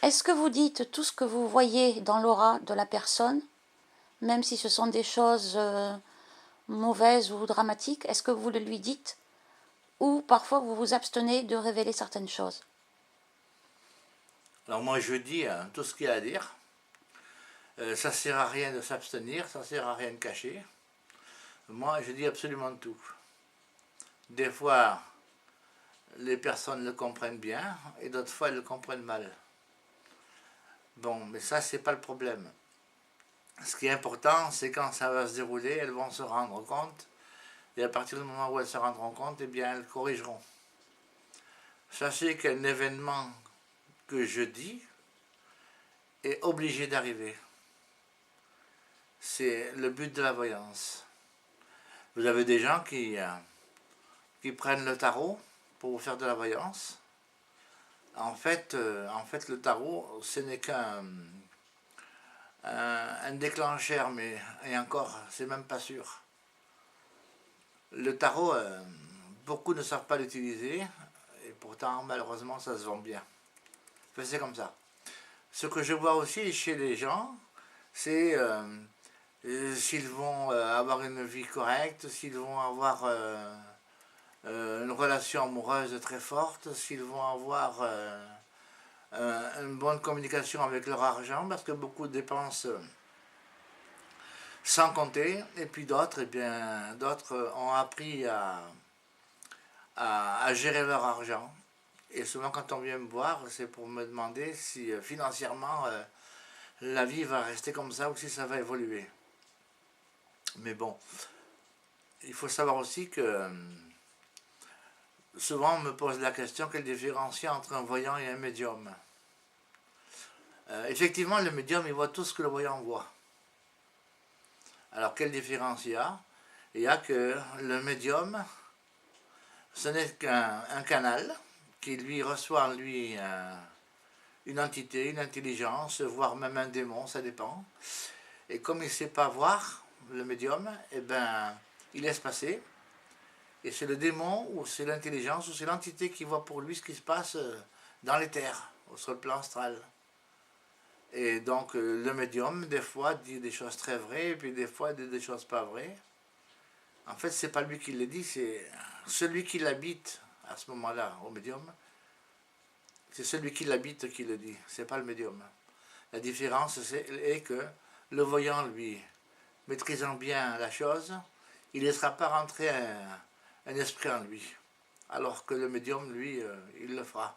Est-ce que vous dites tout ce que vous voyez dans l'aura de la personne, même si ce sont des choses mauvaises ou dramatiques? Est-ce que vous le lui dites? Ou parfois vous vous abstenez de révéler certaines choses? Alors moi je dis tout ce qu'il y a à dire. Ça sert à rien de s'abstenir, ça sert à rien de cacher. Moi je dis absolument tout. Des fois les personnes le comprennent bien et d'autres fois elles le comprennent mal. Bon, mais ça c'est pas le problème. Ce qui est important, c'est quand ça va se dérouler, elles vont se rendre compte. Et à partir du moment où elles se rendront compte, eh bien elles corrigeront. Sachez qu'un événement que je dis est obligé d'arriver. C'est le but de la voyance. Vous avez des gens qui prennent le tarot pour vous faire de la voyance. En fait, le tarot, ce n'est qu'un un déclencheur, mais et encore, c'est même pas sûr. Le tarot, beaucoup ne savent pas l'utiliser, et pourtant, malheureusement, ça se vend bien. Enfin, c'est comme ça. Ce que je vois aussi chez les gens, c'est s'ils vont avoir une vie correcte, s'ils vont avoir une relation amoureuse très forte, s'ils vont avoir une bonne communication avec leur argent, parce que beaucoup dépensent sans compter, et puis d'autres, eh bien, d'autres ont appris à gérer leur argent. Et souvent, quand on vient me voir, c'est pour me demander si financièrement la vie va rester comme ça ou si ça va évoluer. Mais bon, il faut savoir aussi que souvent on me pose la question quelle différence il y a entre un voyant et un médium. Effectivement, le médium il voit tout ce que le voyant voit. Alors quelle différence il y a? Il y a que le médium, ce n'est qu'un canal qui lui reçoit en lui une entité, une intelligence, voire même un démon, ça dépend. Et comme il ne sait pas voir, le médium, eh ben, il laisse passer. Et c'est le démon, ou c'est l'intelligence, ou c'est l'entité qui voit pour lui ce qui se passe dans les terres, sur le plan astral. Et donc le médium, des fois, dit des choses très vraies, et puis des fois, dit des choses pas vraies. En fait, c'est pas lui qui le dit, c'est celui qui l'habite à ce moment-là, au médium. C'est celui qui l'habite qui le dit, c'est pas le médium. La différence est que le voyant, lui, maîtrisant bien la chose, il ne laissera pas rentrer un esprit en lui. Alors que le médium, lui, il le fera.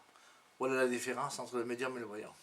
Voilà la différence entre le médium et le voyant.